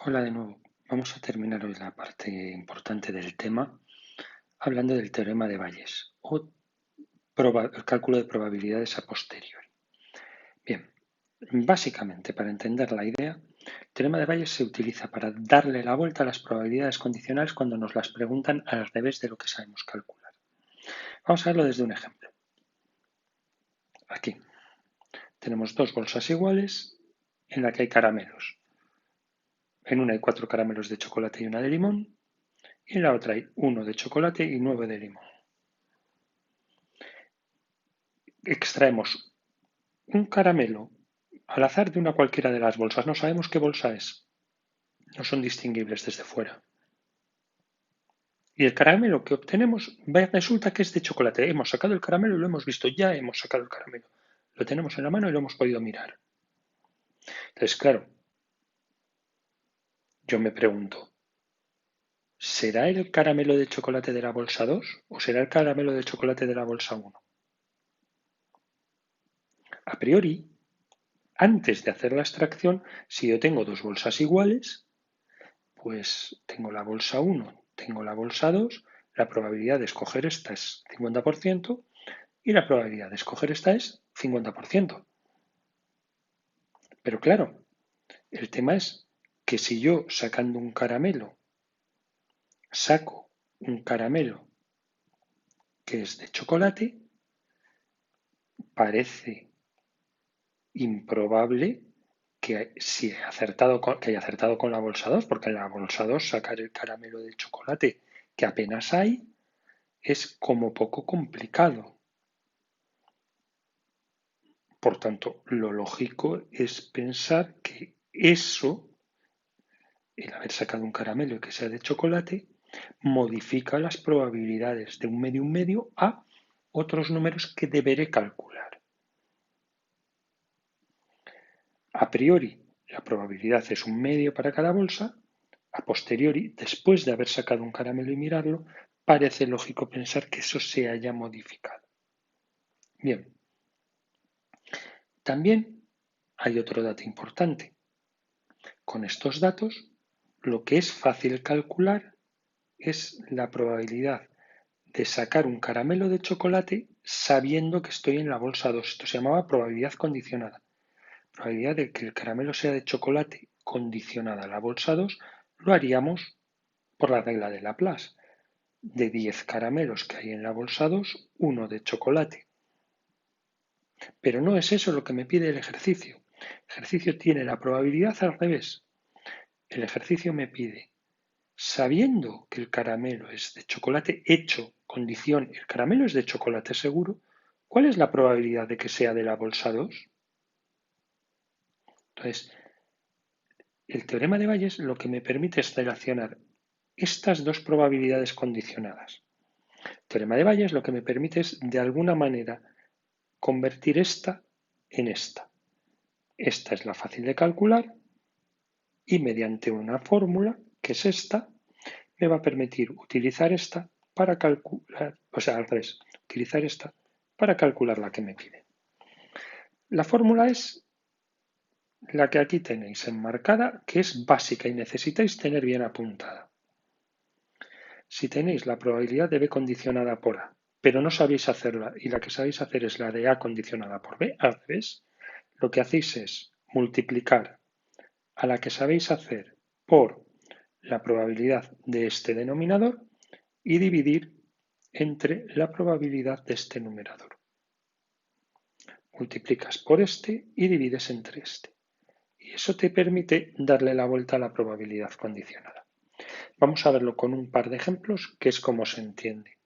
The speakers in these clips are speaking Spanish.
Hola de nuevo. Vamos a terminar hoy la parte importante del tema hablando del teorema de Bayes o el cálculo de probabilidades a posteriori. Bien, básicamente para entender la idea, el teorema de Bayes se utiliza para darle la vuelta a las probabilidades condicionales cuando nos las preguntan al revés de lo que sabemos calcular. Vamos a verlo desde un ejemplo. Aquí tenemos dos bolsas iguales en la que hay caramelos. En una hay 4 caramelos de chocolate y una de limón, y en la otra hay 1 de chocolate y 9 de limón. Extraemos un caramelo al azar de una cualquiera de las bolsas. No sabemos qué bolsa es. No son distinguibles desde fuera. Y el caramelo que obtenemos resulta que es de chocolate. Hemos sacado el caramelo y lo hemos visto. Ya hemos sacado el caramelo. Lo tenemos en la mano y lo hemos podido mirar. Entonces, claro, yo me pregunto, ¿será el caramelo de chocolate de la bolsa 2 o será el caramelo de chocolate de la bolsa 1? A priori, antes de hacer la extracción, si yo tengo dos bolsas iguales, pues tengo la bolsa 1, tengo la bolsa 2, la probabilidad de escoger esta es 50% y la probabilidad de escoger esta es 50%. Pero claro, el tema es que si yo sacando un caramelo saco un caramelo que es de chocolate, parece improbable que haya acertado con la bolsa 2, porque en la bolsa 2 sacar el caramelo de chocolate que apenas hay es como poco complicado. Por tanto, lo lógico es pensar que eso, el haber sacado un caramelo que sea de chocolate, modifica las probabilidades de un medio a otros números que deberé calcular. A priori, la probabilidad es un medio para cada bolsa. A posteriori, después de haber sacado un caramelo y mirarlo, parece lógico pensar que eso se haya modificado. Bien, también hay otro dato importante. Con estos datos, lo que es fácil calcular es la probabilidad de sacar un caramelo de chocolate sabiendo que estoy en la bolsa 2. Esto se llamaba probabilidad condicionada. Probabilidad de que el caramelo sea de chocolate condicionada a la bolsa 2 lo haríamos por la regla de Laplace. De 10 caramelos que hay en la bolsa 2, 1 de chocolate. Pero no es eso lo que me pide el ejercicio. El ejercicio tiene la probabilidad al revés. El ejercicio me pide, sabiendo que el caramelo es de chocolate hecho, condición, el caramelo es de chocolate seguro, ¿cuál es la probabilidad de que sea de la bolsa 2? Entonces, el teorema de Bayes lo que me permite es relacionar estas dos probabilidades condicionadas. El teorema de Bayes lo que me permite es, de alguna manera, convertir esta en esta. Esta es la fácil de calcular y mediante una fórmula, que es esta, me va a permitir utilizar esta para calcular, o sea, al revés, utilizar esta para calcular la que me pide. La fórmula es la que aquí tenéis enmarcada, que es básica y necesitáis tener bien apuntada. Si tenéis la probabilidad de B condicionada por A, pero no sabéis hacerla y la que sabéis hacer es la de A condicionada por B, al revés, lo que hacéis es multiplicar a la que sabéis hacer por la probabilidad de este denominador y dividir entre la probabilidad de este numerador. Multiplicas por este y divides entre este. Y eso te permite darle la vuelta a la probabilidad condicionada. Vamos a verlo con un par de ejemplos, que es como se entiende.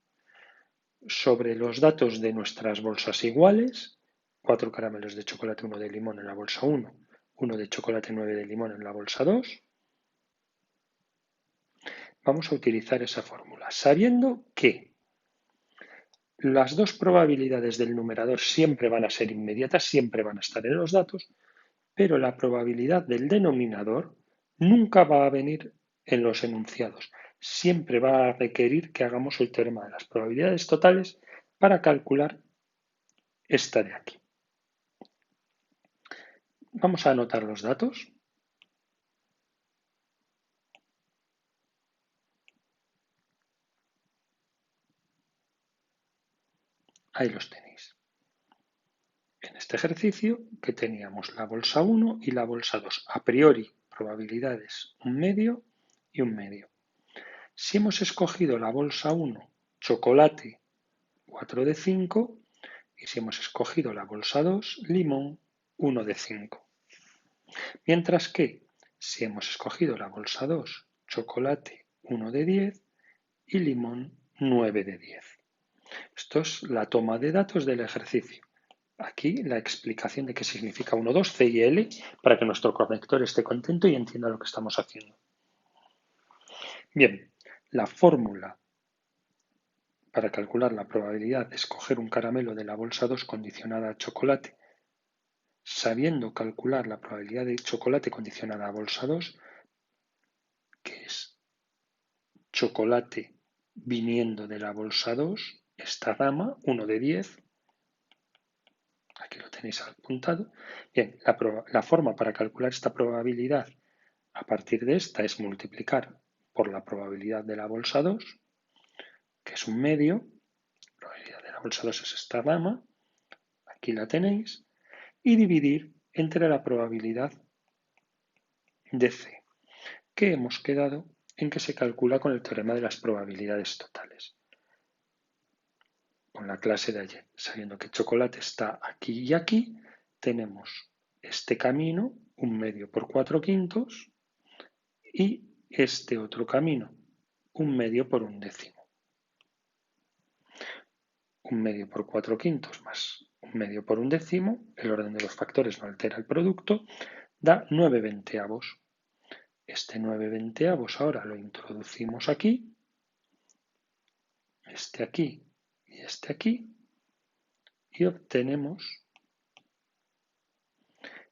Sobre los datos de nuestras bolsas iguales, 4 caramelos de chocolate, 1 de limón en la bolsa 1, 1 de chocolate, 9 de limón en la bolsa 2, vamos a utilizar esa fórmula, sabiendo que las dos probabilidades del numerador siempre van a ser inmediatas, siempre van a estar en los datos, pero la probabilidad del denominador nunca va a venir en los enunciados. Siempre va a requerir que hagamos el teorema de las probabilidades totales para calcular esta de aquí. Vamos a anotar los datos. Ahí los tenéis. En este ejercicio que teníamos la bolsa 1 y la bolsa 2. A priori, probabilidades un medio y un medio. Si hemos escogido la bolsa 1, chocolate 4 de 5, y si hemos escogido la bolsa 2, limón 1 de 5. Mientras que si hemos escogido la bolsa 2, chocolate 1 de 10 y limón 9 de 10. Esto es la toma de datos del ejercicio. Aquí la explicación de qué significa 1, 2, C y L para que nuestro corrector esté contento y entienda lo que estamos haciendo. Bien, la fórmula para calcular la probabilidad de escoger un caramelo de la bolsa 2 condicionada a chocolate, sabiendo calcular la probabilidad de chocolate condicionada a bolsa 2, que es chocolate viniendo de la bolsa 2, esta gama, 1 de 10, aquí lo tenéis apuntado. Bien, la forma para calcular esta probabilidad a partir de esta es multiplicar por la probabilidad de la bolsa 2, que es un medio. La probabilidad de la bolsa 2 es esta gama, aquí la tenéis, y dividir entre la probabilidad de C, que hemos quedado en que se calcula con el teorema de las probabilidades totales. Con la clase de ayer, sabiendo que chocolate está aquí y aquí, tenemos este camino, un medio por 4/5, y este otro camino, un medio por un décimo. Un medio por 4/5 más un medio por un décimo, el orden de los factores no altera el producto, da 9/20. Este 9/20 ahora lo introducimos aquí, este aquí y este aquí, y obtenemos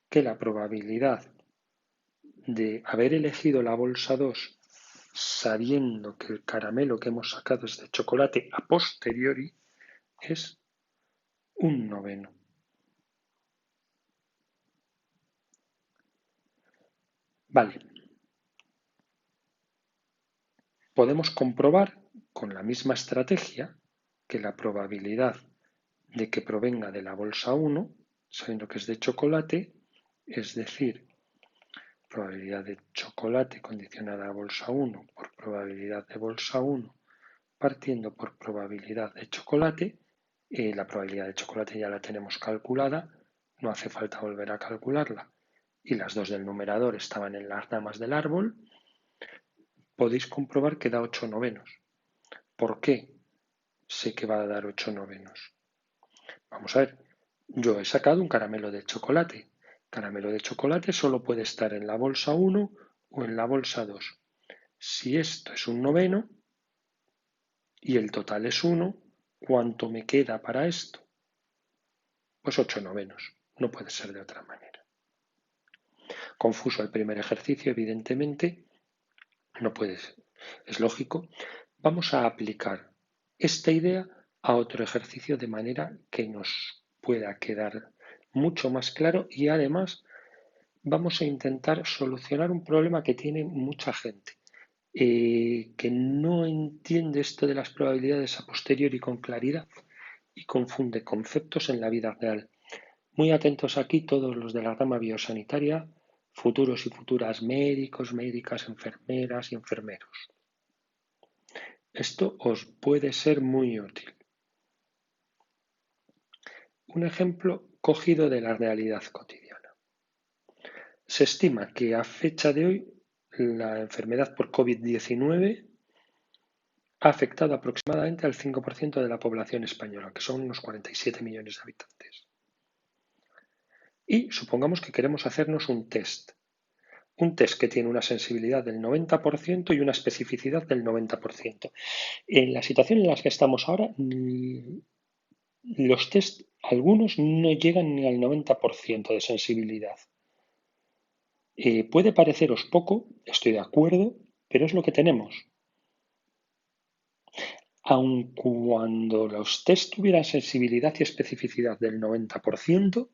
que la probabilidad de haber elegido la bolsa 2 sabiendo que el caramelo que hemos sacado es de chocolate a posteriori es un noveno. Vale. Podemos comprobar con la misma estrategia que la probabilidad de que provenga de la bolsa 1, sabiendo que es de chocolate, es decir, probabilidad de chocolate condicionada a bolsa 1 por probabilidad de bolsa 1 partiendo por probabilidad de chocolate. La probabilidad de chocolate ya la tenemos calculada, no hace falta volver a calcularla. Y las dos del numerador estaban en las ramas del árbol. Podéis comprobar que da 8 novenos. ¿Por qué sé que va a dar 8 novenos? Vamos a ver, yo he sacado un caramelo de chocolate. Caramelo de chocolate solo puede estar en la bolsa 1 o en la bolsa 2. Si esto es un noveno y el total es 1, ¿cuánto me queda para esto? Pues 8 novenos. No puede ser de otra manera. Confuso el primer ejercicio, evidentemente. No puede ser. Es lógico. Vamos a aplicar esta idea a otro ejercicio de manera que nos pueda quedar mucho más claro y además vamos a intentar solucionar un problema que tiene mucha gente, que no entiende esto de las probabilidades a posteriori con claridad y confunde conceptos en la vida real. Muy atentos aquí todos los de la rama biosanitaria, futuros y futuras médicos, médicas, enfermeras y enfermeros. Esto os puede ser muy útil. Un ejemplo cogido de la realidad cotidiana. Se estima que a fecha de hoy la enfermedad por COVID-19 ha afectado aproximadamente al 5% de la población española, que son unos 47 millones de habitantes. Y supongamos que queremos hacernos un test que tiene una sensibilidad del 90% y una especificidad del 90%. En la situación en la que estamos ahora, los test, algunos no llegan ni al 90% de sensibilidad. Puede pareceros poco, estoy de acuerdo, pero es lo que tenemos. Aun cuando los test tuvieran sensibilidad y especificidad del 90%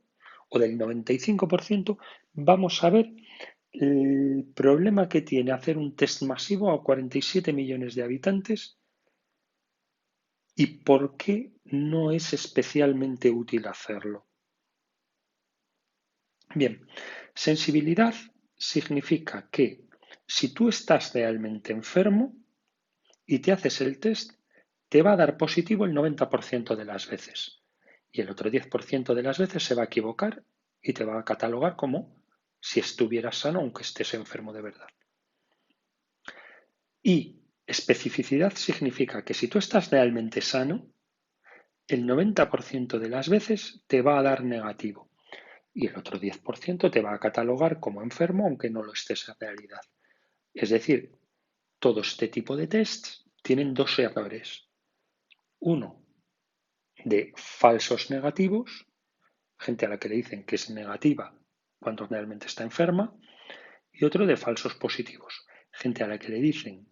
o del 95%, vamos a ver el problema que tiene hacer un test masivo a 47 millones de habitantes ¿Y por qué no es especialmente útil hacerlo? Bien, sensibilidad significa que si tú estás realmente enfermo y te haces el test, te va a dar positivo el 90% de las veces. Y el otro 10% de las veces se va a equivocar y te va a catalogar como si estuvieras sano aunque estés enfermo de verdad. Y especificidad significa que si tú estás realmente sano, el 90% de las veces te va a dar negativo y el otro 10% te va a catalogar como enfermo aunque no lo estés en realidad. Es decir, todo este tipo de tests tienen dos errores. Uno, de falsos negativos, gente a la que le dicen que es negativa cuando realmente está enferma, y otro de falsos positivos, gente a la que le dicen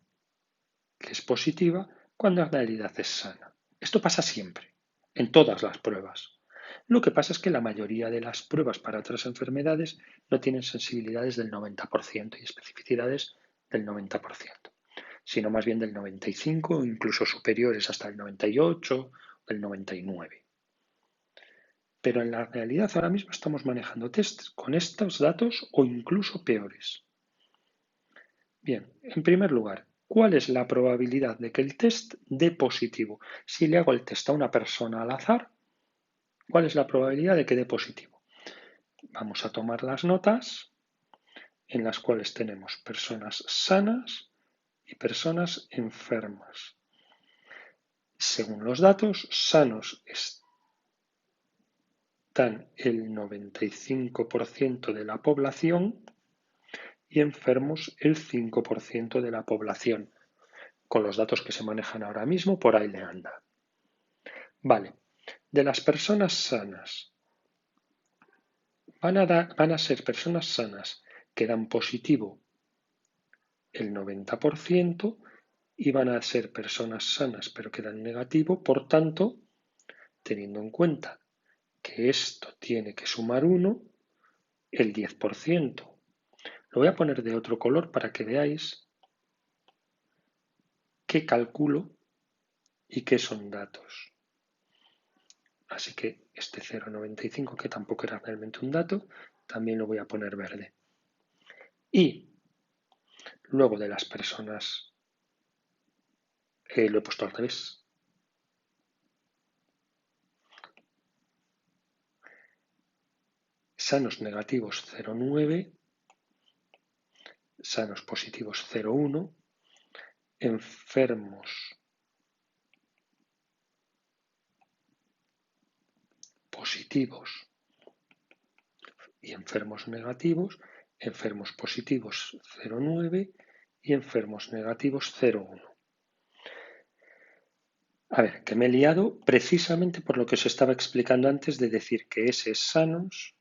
que es positiva cuando en realidad es sana. Esto pasa siempre, en todas las pruebas. Lo que pasa es que la mayoría de las pruebas para otras enfermedades no tienen sensibilidades del 90% y especificidades del 90%, sino más bien del 95% o incluso superiores hasta el 98% o el 99%. Pero en la realidad ahora mismo estamos manejando tests con estos datos o incluso peores. Bien, en primer lugar, ¿cuál es la probabilidad de que el test dé positivo? Si le hago el test a una persona al azar, ¿cuál es la probabilidad de que dé positivo? Vamos a tomar las notas en las cuales tenemos personas sanas y personas enfermas. Según los datos, sanos están el 95% de la población y enfermos el 5% de la población. Con los datos que se manejan ahora mismo, por ahí le anda. Vale, de las personas sanas, van a ser personas sanas que dan positivo el 90% y van a ser personas sanas pero que dan negativo, por tanto, teniendo en cuenta que esto tiene que sumar 1, el 10%. Lo voy a poner de otro color para que veáis qué calculo y qué son datos. Así que este 0,95, que tampoco era realmente un dato, también lo voy a poner verde. Y luego de las personas, lo he puesto al revés. Sanos negativos 0,9, sanos positivos 0,1, enfermos positivos y enfermos negativos, enfermos positivos 0,9 y enfermos negativos 0,1. A ver, que me he liado precisamente por lo que os estaba explicando antes de decir que S es sanos,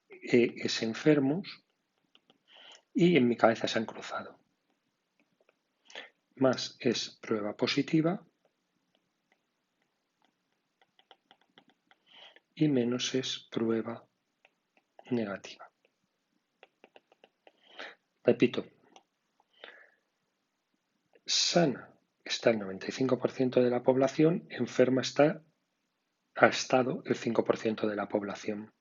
E es enfermos y en mi cabeza se han cruzado. Más es prueba positiva y menos es prueba negativa. Repito, sana está el 95% de la población, enferma ha estado el 5% de la población.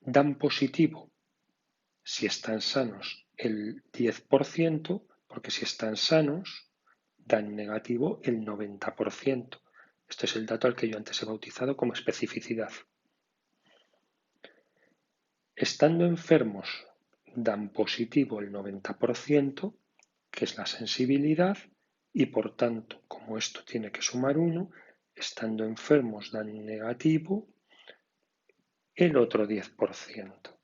Dan positivo si están sanos el 10%, porque si están sanos dan negativo el 90%. Este es el dato al que yo antes he bautizado como especificidad. Estando enfermos dan positivo el 90%, que es la sensibilidad, y por tanto, como esto tiene que sumar 1, estando enfermos dan negativo el otro 10%.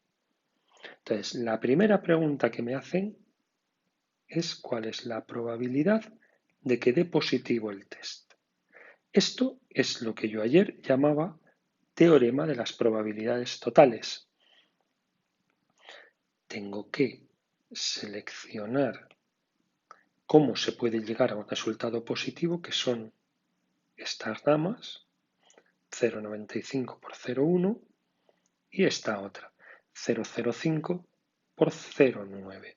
Entonces, la primera pregunta que me hacen es cuál es la probabilidad de que dé positivo el test. Esto es lo que yo ayer llamaba teorema de las probabilidades totales. Tengo que seleccionar cómo se puede llegar a un resultado positivo, que son estas ramas, 0,95 por 0,1 y esta otra, 0,05 por 0,9.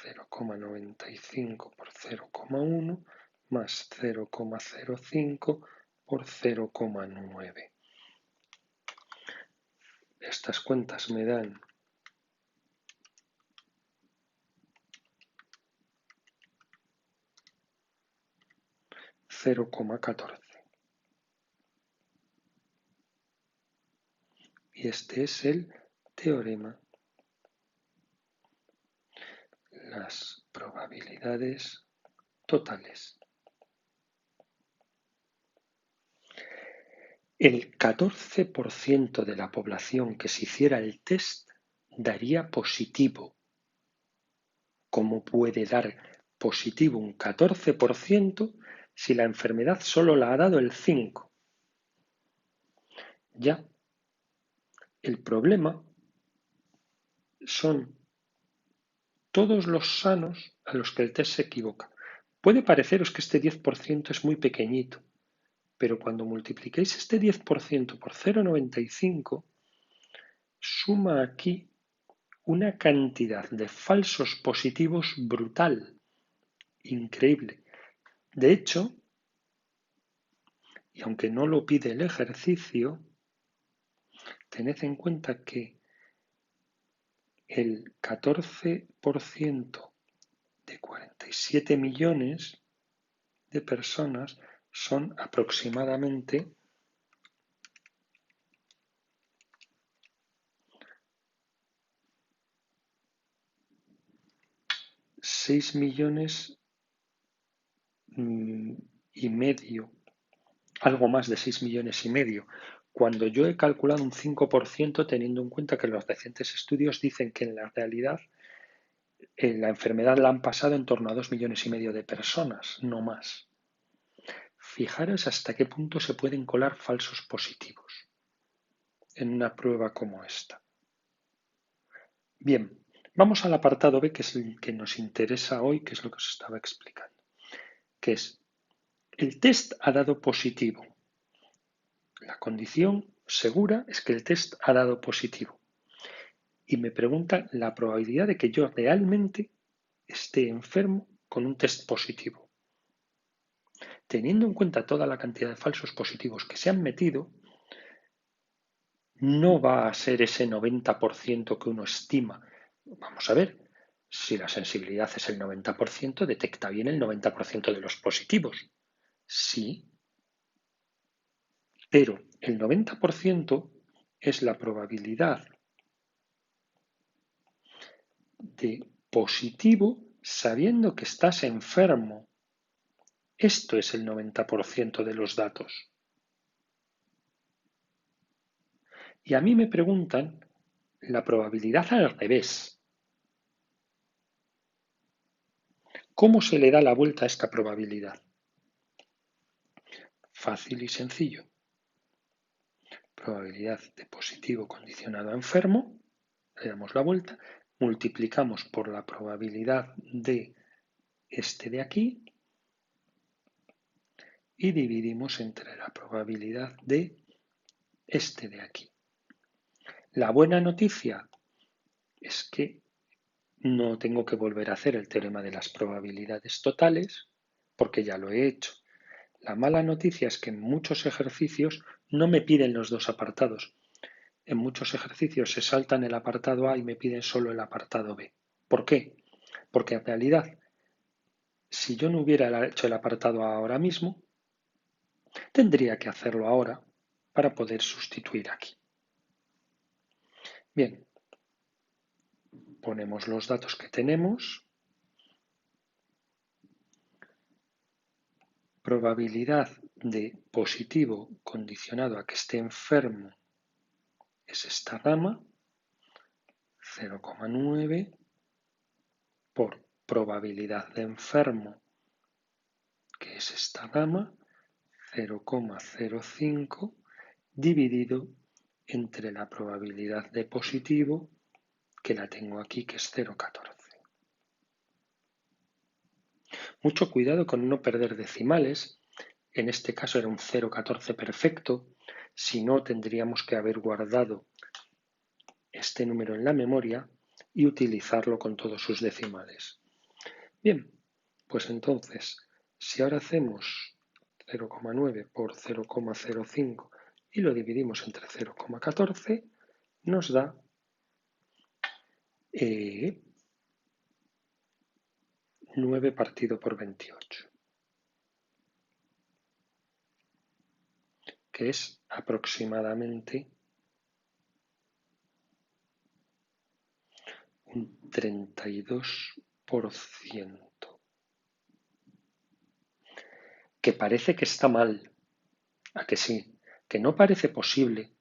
0,95 por 0,1 más 0,05 por 0,9. Estas cuentas me dan 0,14. Y este es el teorema. Las probabilidades totales. El 14% de la población que se hiciera el test daría positivo. ¿Cómo puede dar positivo un 14% si la enfermedad solo la ha dado el 5%? Ya, el problema son todos los sanos a los que el test se equivoca. Puede pareceros que este 10% es muy pequeñito, pero cuando multipliquéis este 10% por 0,95, suma aquí una cantidad de falsos positivos brutal, increíble. De hecho, y aunque no lo pide el ejercicio, tened en cuenta que el 14% de 47 millones de personas son aproximadamente 6 millones y medio, algo más de 6 millones y medio, cuando yo he calculado un 5% teniendo en cuenta que los recientes estudios dicen que en la realidad la enfermedad la han pasado en torno a 2 millones y medio de personas, no más. Fijaros hasta qué punto se pueden colar falsos positivos en una prueba como esta. Bien, vamos al apartado B, que es el que nos interesa hoy, que es lo que os estaba explicando, que es el test ha dado positivo. La condición segura es que el test ha dado positivo. Y me pregunta la probabilidad de que yo realmente esté enfermo con un test positivo. Teniendo en cuenta toda la cantidad de falsos positivos que se han metido, no va a ser ese 90% que uno estima. Vamos a ver, si la sensibilidad es el 90%, detecta bien el 90% de los positivos. Sí, pero el 90% es la probabilidad de positivo sabiendo que estás enfermo. Esto es el 90% de los datos. Y a mí me preguntan la probabilidad al revés. ¿Cómo se le da la vuelta a esta probabilidad? Fácil y sencillo. Probabilidad de positivo condicionado a enfermo, le damos la vuelta, multiplicamos por la probabilidad de este de aquí y dividimos entre la probabilidad de este de aquí. La buena noticia es que no tengo que volver a hacer el teorema de las probabilidades totales porque ya lo he hecho. La mala noticia es que en muchos ejercicios no me piden los dos apartados. En muchos ejercicios se saltan el apartado A y me piden solo el apartado B. ¿Por qué? Porque en realidad, si yo no hubiera hecho el apartado A ahora mismo, tendría que hacerlo ahora para poder sustituir aquí. Bien, ponemos los datos que tenemos. Probabilidad de positivo condicionado a que esté enfermo es esta rama, 0,9 por probabilidad de enfermo, que es esta rama, 0,05 dividido entre la probabilidad de positivo, que la tengo aquí, que es 0,14. Mucho cuidado con no perder decimales. En este caso era un 0,14 perfecto. Si no, tendríamos que haber guardado este número en la memoria y utilizarlo con todos sus decimales. Bien, pues entonces, si ahora hacemos 0,9 por 0,05 y lo dividimos entre 0,14, nos da 9 partido por 28, que es aproximadamente un 32%, que parece que está mal, a que sí, que no parece posible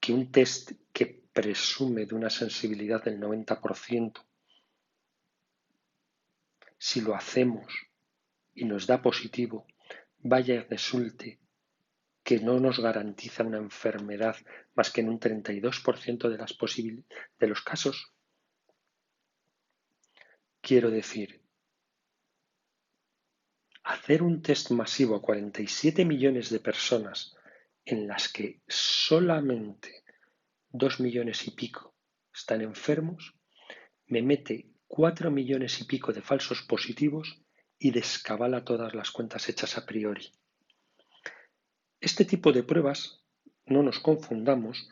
que un test que presume de una sensibilidad del 90%, si lo hacemos y nos da positivo, vaya y resulte que no nos garantiza una enfermedad más que en un 32% de los casos. Quiero decir, hacer un test masivo a 47 millones de personas en las que solamente 2 millones y pico están enfermos, me mete 4 millones y pico de falsos positivos y descabala todas las cuentas hechas a priori. Este tipo de pruebas, no nos confundamos,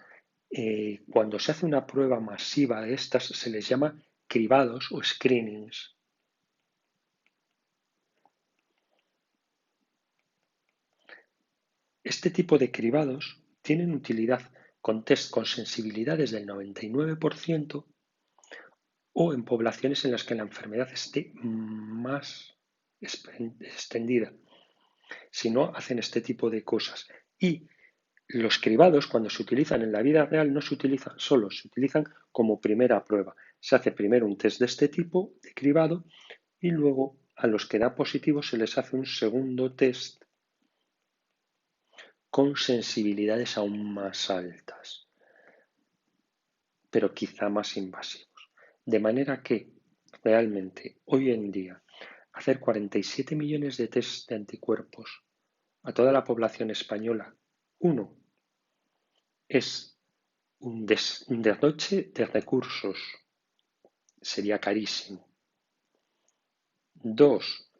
cuando se hace una prueba masiva de estas se les llama cribados o screenings. Este tipo de cribados tienen utilidad con test con sensibilidades del 99% o en poblaciones en las que la enfermedad esté más extendida. Si no, hacen este tipo de cosas. Y los cribados, cuando se utilizan en la vida real, no se utilizan solos, se utilizan como primera prueba. Se hace primero un test de este tipo, de cribado, y luego a los que da positivo se les hace un segundo test con sensibilidades aún más altas, pero quizá más invasivos. De manera que realmente hoy en día hacer 47 millones de test de anticuerpos a toda la población española, uno, es un derroche de recursos, sería carísimo. Dos,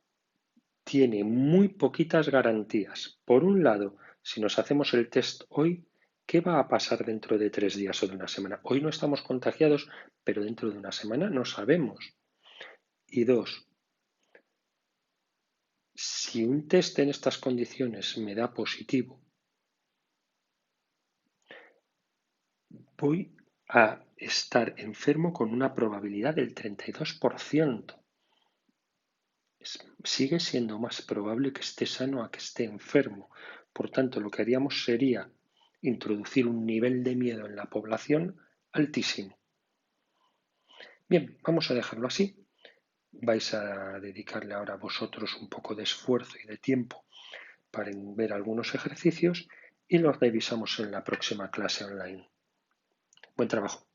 tiene muy poquitas garantías. Por un lado, si nos hacemos el test hoy, ¿qué va a pasar dentro de 3 días o de una semana? Hoy no estamos contagiados, pero dentro de una semana no sabemos. Y dos, si un test en estas condiciones me da positivo, voy a estar enfermo con una probabilidad del 32%. Sigue siendo más probable que esté sano a que esté enfermo. Por tanto, lo que haríamos sería introducir un nivel de miedo en la población altísimo. Bien, vamos a dejarlo así. Vais a dedicarle ahora a vosotros un poco de esfuerzo y de tiempo para ver algunos ejercicios y los revisamos en la próxima clase online. Buen trabajo.